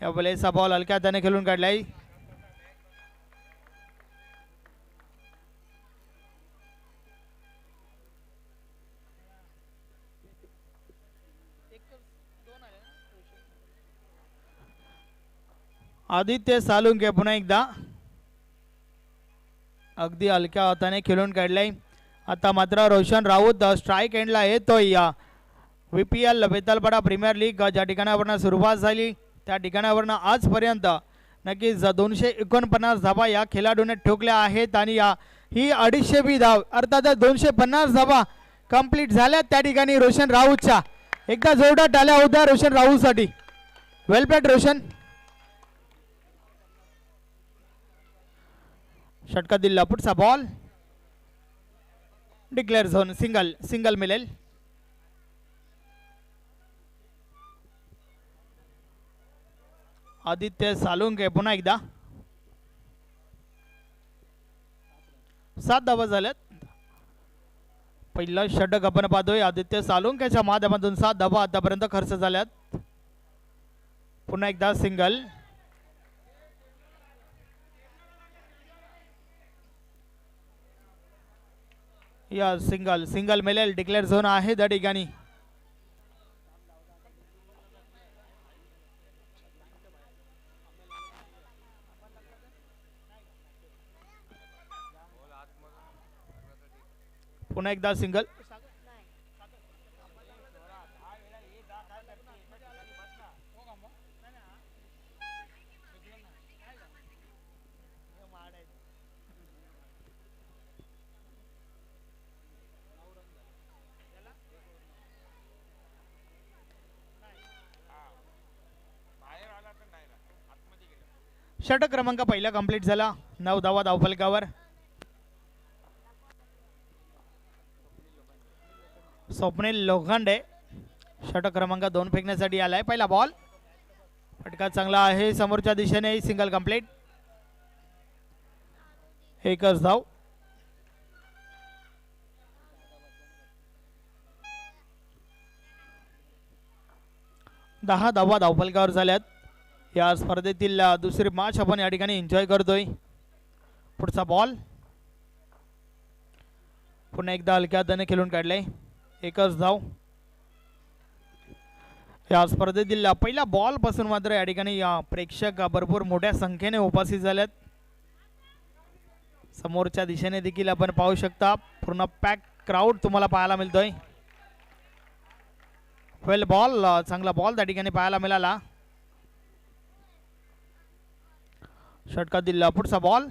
या वेळेस बॉल हलक्या हाताने खेळून काढलाय. आदित्य सालुंके पुन्हा एकदा अगदी हलक्या हाताने खेळून काढलाय. आता मात्र रोशन राऊत स्ट्राईक एंडला येतोय. या VPL बेतालपाडा प्रीमियर लीग ज्या ठिकाणावरनं सुरुवात झाली त्या ठिकाणावरनं आजपर्यंत नक्कीच 249 धावा या खेळाडूने ठोकल्या आहेत आणि ही 250 धाव अर्थात 250 धावा कंप्लीट झाल्या त्या ठिकाणी रोशन राऊतच्या. एकदा जोरदार टाळ्या होत्या रोशन राऊतसाठी. वेल प्लेड रोशन. षटका दिला पुढचा बॉल डिक्लेअर झोन सिंगल मिळेल. आदित्य सालुंके पुन्हा एकदा 7 धावा झाल्यात. पहिलं षटक आपण पाहतोय आदित्य सालुंकेच्या माध्यमातून 7 धावा आतापर्यंत खर्च झाल्यात. पुन्हा एकदा सिंगल. या सिंगल मिळेल. डिक्लेअर झोन आहे त्या ठिकाणी. पुन्हा एकदा सिंगल. षटक क्रमांक पहिला कंप्लीट झाला. 9 धावा धावफलकावर. स्वप्नील लोखंडे षटक क्रमांक 2 फेकण्यासाठी आलाय. पहिला बॉल फटका चांगला आहे समोरच्या दिशेने. Single complete. एकच धाव. दहा धावा धावफलकावर झाल्यात. या स्पर्धेतील दुसरी मॅच आपण या ठिकाणी एन्जॉय करतोय. पुढचा बॉल पुन्हा एकदा हलक्या हाताने खेळून काढलाय. एकच धाव. या स्पर्धेतील पहिल्या बॉल पासून मात्र या ठिकाणी प्रेक्षक भरपूर मोठ्या संख्येने उपस्थित झालेत. समोरच्या दिशेने देखील आपण पाहू शकता पूर्ण पॅक क्राऊड तुम्हाला पाहायला मिळतोय. वेल बॉल चांगला बॉल त्या ठिकाणी पाहायला मिळाला. षटका दिला पुढचा बॉल.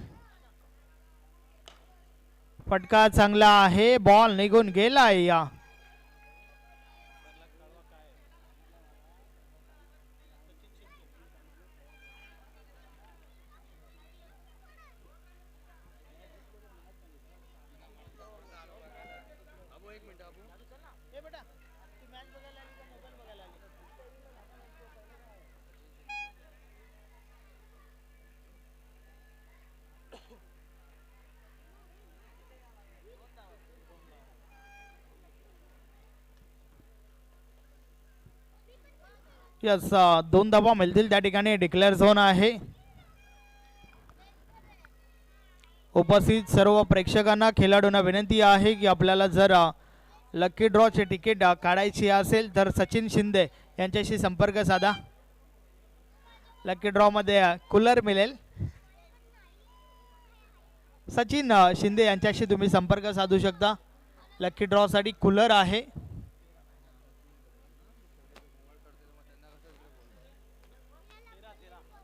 फटका चांगला आहे. बॉल निघून गेलाय. या यस 2 धावा मिळतील त्या ठिकाणी. डिक्लेअर झोन आहे. उपस्थित सर्व प्रेक्षकांना खेळाडूंना विनंती आहे की आपल्याला जर लकी ड्रॉचे तिकीट काढायची असेल तर सचिन शिंदे यांच्याशी संपर्क साधा. लकी ड्रॉ मध्ये कूलर मिळेल. सचिन शिंदे यांच्याशी तुम्ही संपर्क साधू शकता. लकी ड्रॉ साठी कूलर आहे.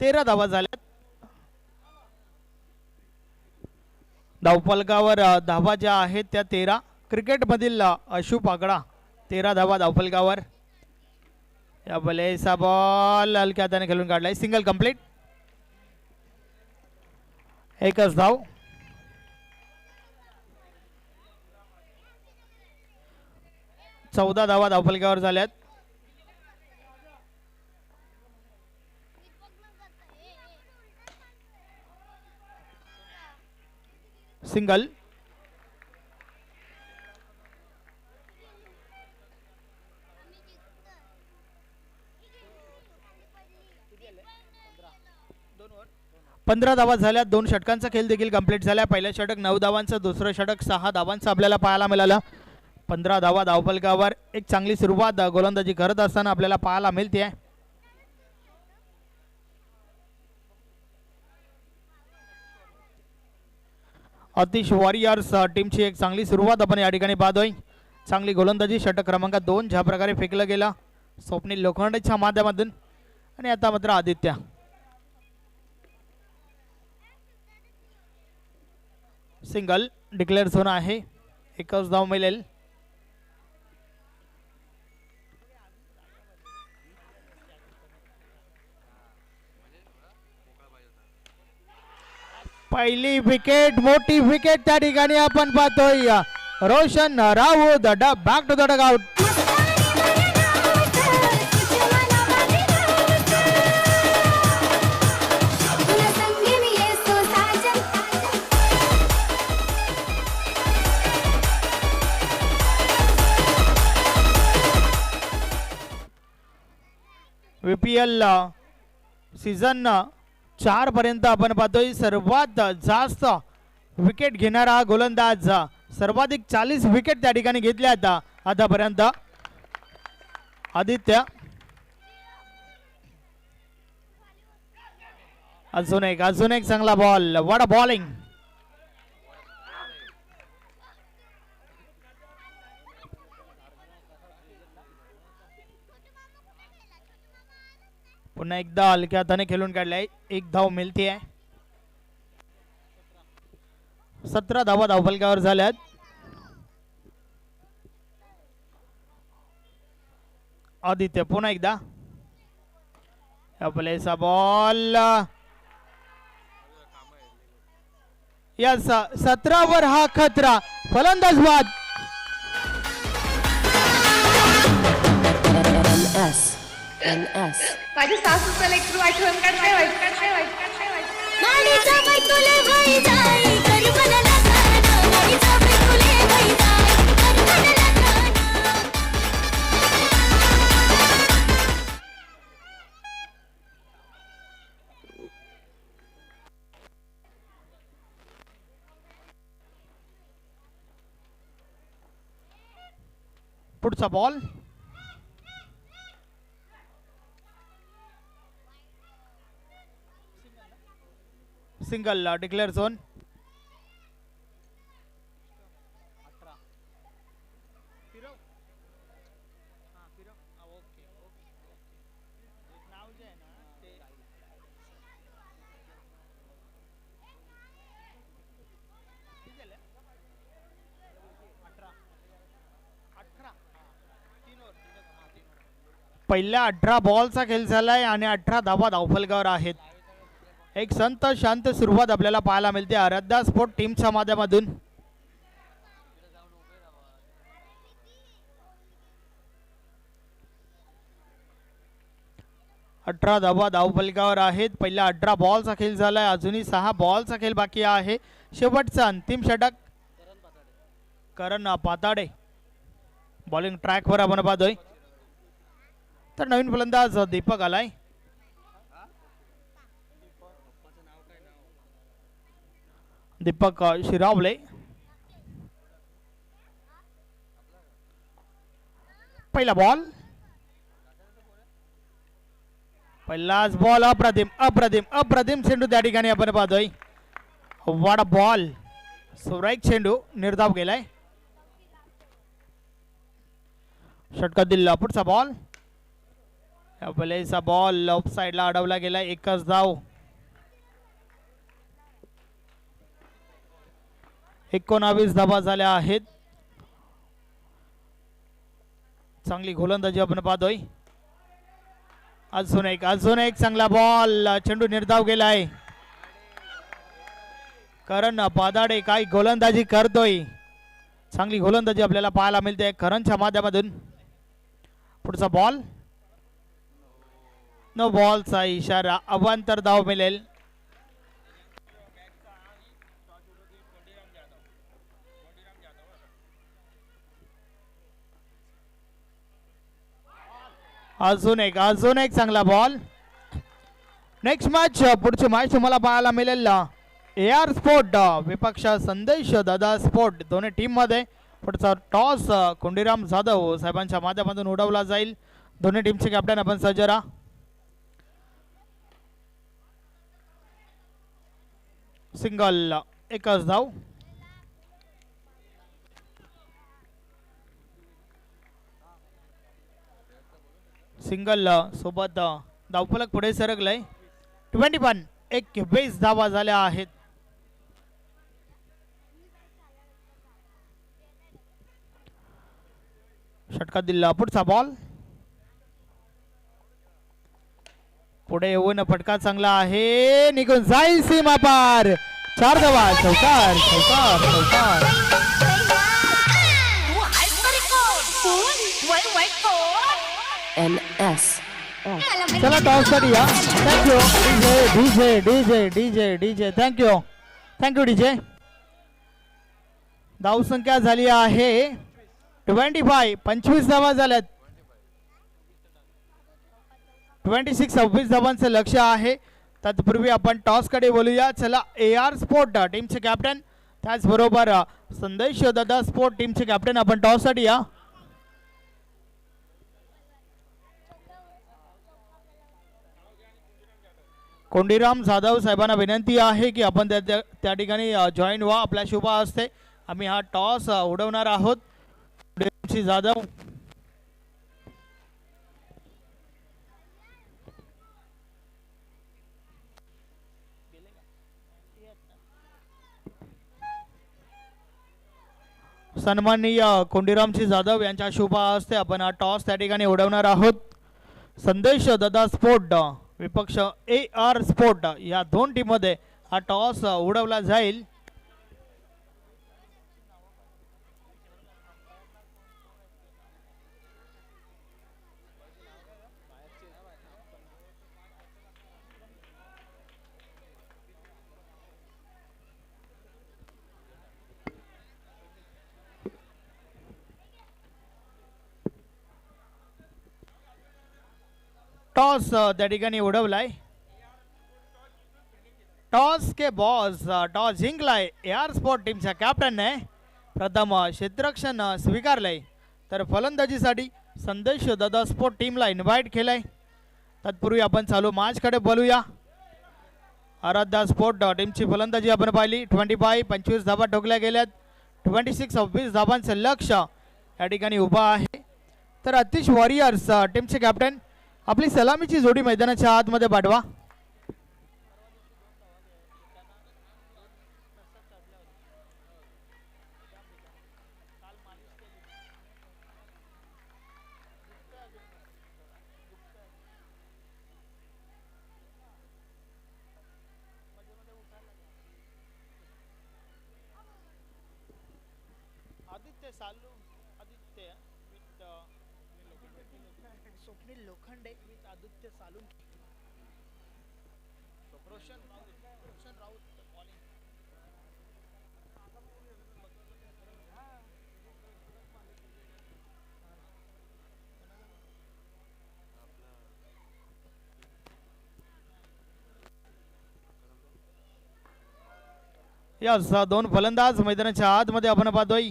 तेरा धावा झाल्यात. धावफलकावर धावा ज्या आहेत त्या 13. क्रिकेट मधील अशु पागडा 13 धावा धावफलकावर. या बॉलेचा बॉल हलक्या हाताने खेळून काढलाय. Single complete. एकच धाव. चौदा धावा धावफलकावर झाल्यात. सिंगल. 15 धावा झाल्या. 2 षटकांचा खेळ देखील कंप्लीट झाला. पहिलं षटक 9 धावांचं, दुसरं षटक 6 धावांचं आपल्याला पाहायला मिळालं. 15 धावा धावफलकावर एक चांगली सुरुवात गोलंदाजी करत असताना आपल्याला पाहायला मिळते आहे. अतिश वॉरियर्स टीमची एक चांगली सुरुवात आपण या ठिकाणी पाहतोय. चांगली गोलंदाजी षटक क्रमांक 2 ज्या प्रकारे फेकलं गेलं स्वप्नील लोखंडेच्या माध्यमातून. आणि आता मात्र आदित्य सिंगल डिक्लेअर झोन आहे. एकच धाव मिळेल. पहिली विकेट, मोठी विकेट त्या ठिकाणी आपण पाहतोय. Roshan Raut back to the dugout. VPL season 4 पर्यंत आपण पाहतोय सर्वात जास्त विकेट घेणारा गोलंदाज. सर्वाधिक 40 विकेट त्या ठिकाणी घेतल्या आतापर्यंत आदित्य. अजून एक चांगला बॉल. What a bowling. पुन्हा एकदा हलक्या हाताने खेळून काढलाय. एक धाव मिळते आहे. 17 धावा धावफलकावर झाल्यात. आदित्य पुन्हा एकदा प्लेचा बॉल. या 17 वर हा खतरा. फलंदाज बाद. माझी सासू चला एक आठवण काढते. पुढचा बॉल. Single declare zone. पहिल्या 18 बॉलचा खेळ झालाय आणि 18 धावा धावफलकावर आहेत. एक संत शांत सुरुवात आपल्याला पाहायला मिळते आराध्या स्पोर्ट टीमच्या माध्यमातून. अठरा धावा धावफलकावर आहेत. पहिल्या 18 बॉलचा खेळ झालाय. अजूनही 6 बॉलचा खेळ बाकी आहे. शेवटचा अंतिम षटक. करण पाताडे बॉलिंग ट्रॅकवर आपण पाहतोय. तर नवीन फलंदाज दीपक आलाय. दीपक शिरावले. पहिला बॉल. पहिलाच बॉल. अप्रतिम चेंडू त्या ठिकाणी आपण पाहतोय. वाडा बॉल. सुरेख चेंडू निर्धाव गेलाय. षटकात दिला. पुढचा बॉल. पहिल्याचा बॉल ऑफ साइडला अडवला गेला. एकच धाव. 19 धावा झाल्या आहेत. चांगली गोलंदाजी आपण पाहतोय. अजून एक चांगला बॉल. चेंडू निर्धाव गेलाय. करण पादाडे काय गोलंदाजी करतोय. चांगली गोलंदाजी आपल्याला पाहायला मिळते करणच्या माध्यमातून. पुढचा बॉल. नो बॉलचा इशारा. अवांतर धाव मिळेल. अजून एक चांगला बॉल. नेक्स्ट मॅच पुढची मॅच तुम्हाला पाहायला मिळेल AR स्पोर्ट विपक्ष संदेश दादा स्पोर्ट दोन्ही टीम मध्ये. पुढचा टॉस कोंडीराम जाधव साहेबांच्या माध्यमातून उडवला जाईल. दोन्ही टीमचे कॅप्टन आपण सज्ज राहा. सिंगल एकच धाव. सिंगल सोबत धावफलक पुढे सरकलंय. 21 21 धावा झाल्या आहेत. षटकात दिला पुढचा बॉल. पुढे येऊन फटका चांगला आहे. निघून जाईल सीमा पार. 4 धावा. चौकार चौकार चौकार. NS. चला टॉस साठी या. Thank you DJ DJ DJ DJ thank you thank you DJ. धावसंख्या झाली आहे 25. 25 धावा झाल्यात. 26 26 धावांचं लक्ष आहे. तत्पूर्वी आपण टॉस कडे बोलूया. चला AR स्पोर्ट टीमचे कॅप्टन त्याचबरोबर संदेश दादा स्पोर्ट टीमचे कॅप्टन आपण टॉस साठी या. कोंडीराम जाधव साहेबांना विनंती आहे की आपण त्या ठिकाणी जॉईन व्हा. आपल्या शुभ हस्ते आम्ही हा टॉस उडवणार आहोत. कोंडीरामजी जाधव सन्माननीय कोंडीरामजी जाधव यांच्या शुभ हस्ते आपण हा टॉस त्या ठिकाणी उडवणार आहोत. संदेश दादा स्पोर्ट विपक्ष AR स्पोर्ट या दोन टीम मध्ये हा टॉस उडवला जाईल. टॉस त्या ठिकाणी उडवलाय. टॉस के बॉस टॉस जिंकलाय AR स्पोर्ट टीमच्या कॅप्टनने. प्रथम क्षेत्ररक्षण स्वीकारलंय तर फलंदाजीसाठी संदेश दादा स्पोर्ट टीमला इन्व्हाइट केलंय. तत्पूर्वी आपण चालू मॅच कडे बोलूया. आराध्या स्पोर्ट टीमची फलंदाजी आपण पाहिली. 25 25 धावा ठोकल्या गेल्यात. 26 26 धावांचं लक्ष या ठिकाणी उभा आहे. तर अतिश वॉरियर्स टीमचे कॅप्टन आपली सलामीची जोडी मैदानाच्या आतमध्ये पाठवा. Aditya Salu Aditya Swapnil Lokhande with Aditya Salu. Roshan Raut bowling. Yes दोन फलंदाज मैदानाच्या आतमध्ये आपण पाहतोय.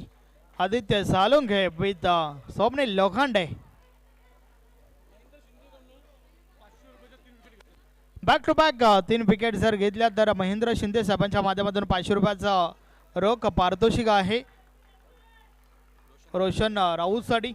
Aditya Salunkhe with Swapnil Lokhande. Back to back 3 wicket जर घेतल्या तर महेंद्र शिंदे साहेबांच्या माध्यमातून 500 रुपयाचा रोख पारितोषिक आहे रोशन राऊत साठी.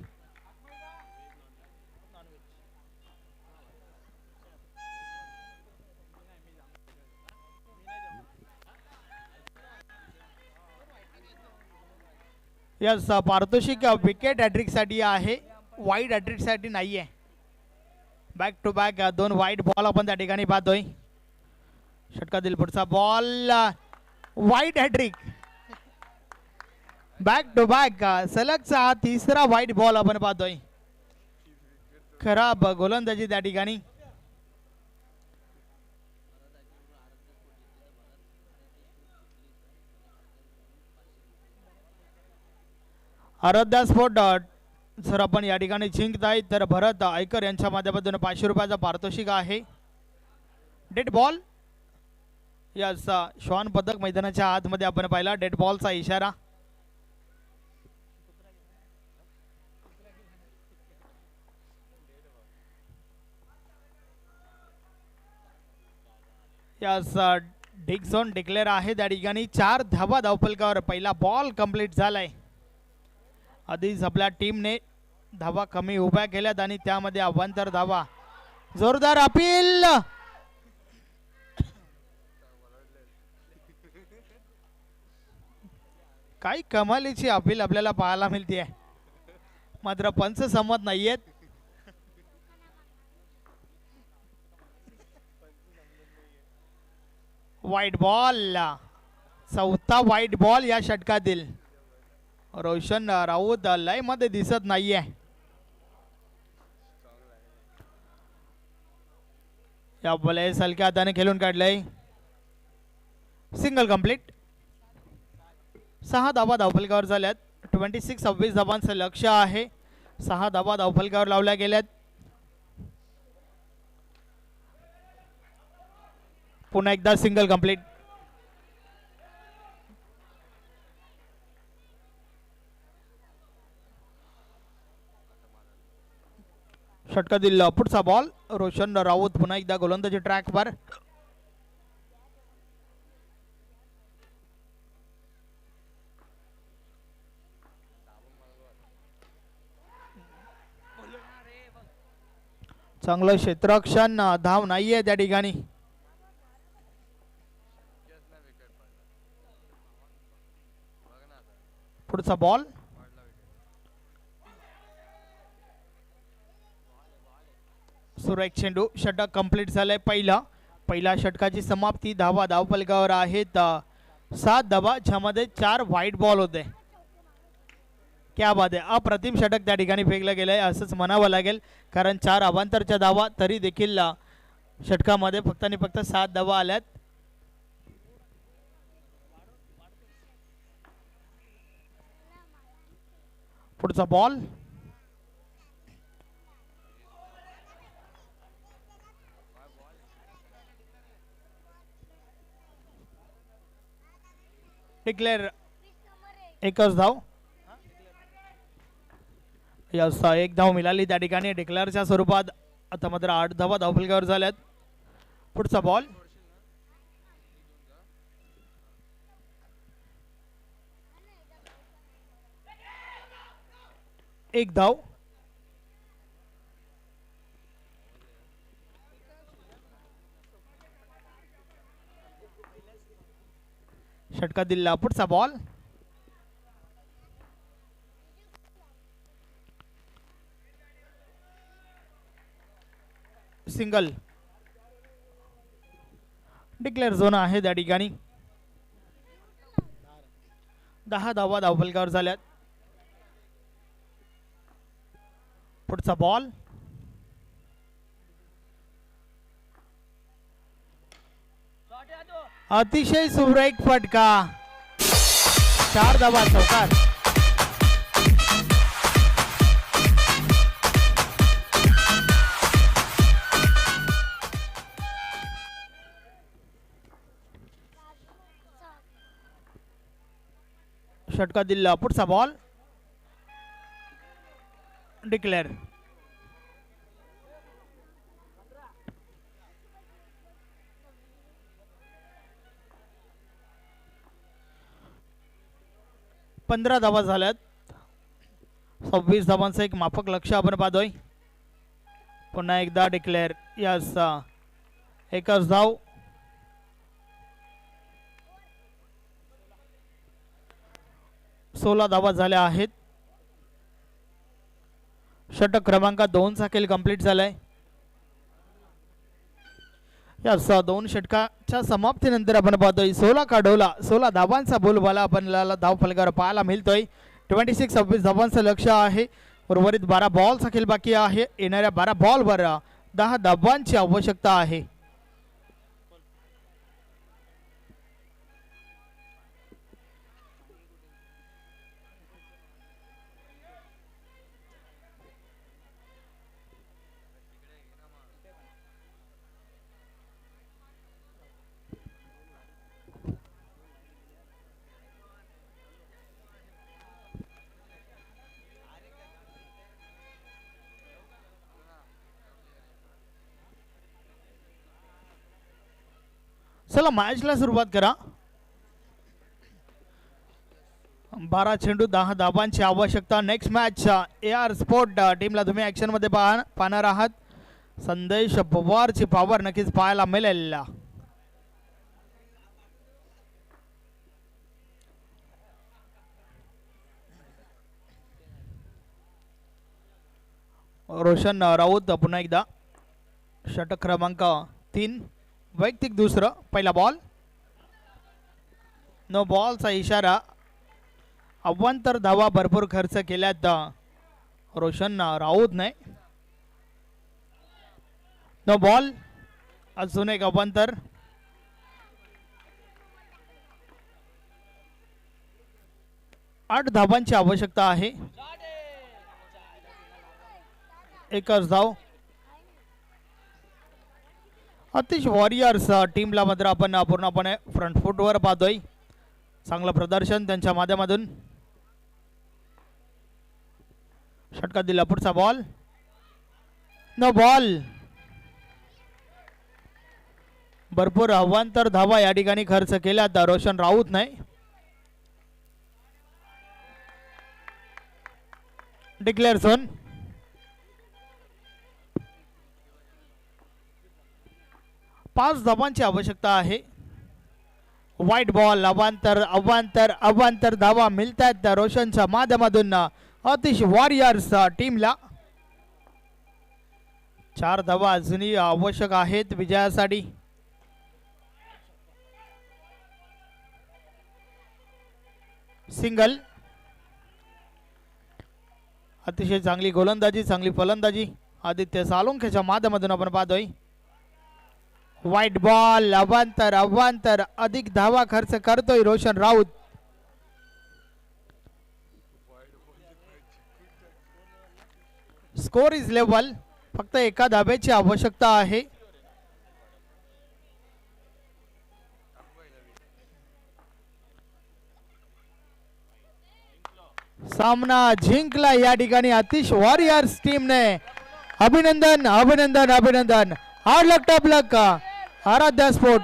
यस पारितोषिक विकेट हॅट्रिक साठी आहे. वाईड हॅट्रिक साठी नाहीये. बॅक टू बॅक 2 वाईट बॉल आपण त्या ठिकाणी पाहतोय. षटकातील पुढचा ball wide hat trick. Back to back सलगचा तिसरा वाईट बॉल आपण पाहतोय. खराब गोलंदाजी त्या ठिकाणी. आराध्या स्पोर्ट जर आपण या ठिकाणी जिंकताय तर भरत आयकर यांच्या माध्यमातून 500 रुपयाचा पारितोषिक आहे. Dead ball. यस, श्वान पदक मैदानाच्या आतमध्ये आपण पाहिला. डेड बॉलचा इशारा. यस, डिग झोन डिक्लेअर आहे त्या ठिकाणी. 4 धावा धावफलकावर. पहिला बॉल कंप्लीट झालाय. आधीच आपल्या टीमने धावा कमी उभ्या केल्यात आणि त्यामध्ये अवांतर धावा. जोरदार अपील. काही कमालीची अपील आपल्याला पाहायला मिळते, मात्र पंच सहमत नाहीयेत. White ball. चौथा व्हाईट बॉल या षटकातील. रोशन राऊत लय मध्ये दिसत नाहीये. या बॉलेस हलक्या हाताने खेळून काढलंय. Single complete. 6 धावा धावफलकावर झाल्यात. 26 धावांचं लक्ष आहे. 6 धावा धावफलकावर लावल्या गेल्यात. पुन्हा एकदा सिंगल कंप्लीट. षटकातील पुढचा बॉल. रोशन राऊत पुन्हा एकदा गोलंदाजी ट्रॅकवर. चांगलं क्षेत्ररक्षण. धाव नाहीये त्या ठिकाणी. पुढचा बॉल. सुरेख चेंडू. षटक कंप्लीट झालंय. पहिल्या षटकाची समाप्ती. धावा धावफलकावर आहेत 7 धावा, ज्यामध्ये 4 व्हाईट बॉल होते. क्या बात आहे. अप्रतिम षटक त्या ठिकाणी फेकलं गेलंय असंच म्हणावं लागेल, कारण 4 अवांतरच्या धावा तरी देखील षटकामध्ये फक्त आणि फक्त 7 धावा आल्यात. पुढचा बॉल. डिक्लेअर. एकच धाव. यस, 1 धाव मिळाली त्या ठिकाणी डिक्लेअरच्या स्वरूपात. आता मात्र 8 धावा धावफलकावर झाल्यात. पुढचा बॉल. एक धाव. षटका दिला. पुढचा बॉल. सिंगल. डिक्लेअर झोन आहे त्या ठिकाणी. 10 धावा धावफलकावर झाल्यात. पुढचा बॉल. अतिशय सुरेख फटका. 4 धावा चौकार. षटका दिला. पुढचा बॉल. डिक्लेअर. पंधरा धावा झाल्यात. 26 धावांचं एक माफक लक्ष आपण पाहतोय. पुन्हा एकदा डिक्लेअर. यस, एकच धाव. सोळा धावा झाल्या आहेत. षटक क्रमांक 2 चा खेळ कंप्लीट झालाय. या 2 षटकाच्या समाप्तीनंतर आपण पाहतोय 16 का डोला. 16 धावांचा बोलबाला आपल्याला धाव फलकावर पाहायला मिळतोय. 26 धावांचं लक्ष आहे. उर्वरित 12 बॉलचा खेळ बाकी आहे. येणाऱ्या 12 बॉलवर 10 धावांची आवश्यकता आहे. चला मॅचला सुरुवात करा. 12 चेंडू 10 धाबांची आवश्यकता. नेक्स्ट मॅच AR स्पोर्ट टीमला तुम्ही ऍक्शन मध्ये पाहणार आहात. संदेश पवारची पॉवर नक्कीच पाहायला मिळेल. रोशन राऊत पुन्हा एकदा षटक क्रमांक 3 वैयक्तिक दुसरं. पहिला बॉल नो बॉलचा इशारा. अवांतर धावा भरपूर खर्च केल्यात रोशन राऊतने. No ball. अजून एक अवांतर. आठ धावांची आवश्यकता आहे. एकच धाव. अतिश वॉरियर्स टीमला मात्र आपण पूर्णपणे फ्रंट फुटवर पाहतोय. चांगलं प्रदर्शन त्यांच्या माध्यमातून. षटकात दिला पुढचा बॉल. No ball. भरपूर अवांतर धावा या ठिकाणी खर्च केल्यात रोशन राऊत नाही. Declare zone. पाच धावांची आवश्यकता आहे. वाईट बॉल. अवांतर अवांतर अवांतर धावा मिळतात रोशनच्या माध्यमातून अतिश वॉरियर्स टीमला. 4 धावा अजूनही आवश्यक आहेत विजयासाठी. सिंगल. अतिशय चांगली गोलंदाजी चांगली फलंदाजी आदित्य सालुंखेच्या माध्यमातून आपण पाहतोय. वाईट बॉल. अवांतर अवांतर अधिक धावा खर्च करतोय Roshan Raut. Score is level. फक्त एका धाब्याची आवश्यकता आहे. सामना जिंकला या ठिकाणी अतिश वॉरियर्स टीमने. अभिनंदन अभिनंदन अभिनंदन. हार्ड लक टॉप लक आराध्या स्पोर्ट.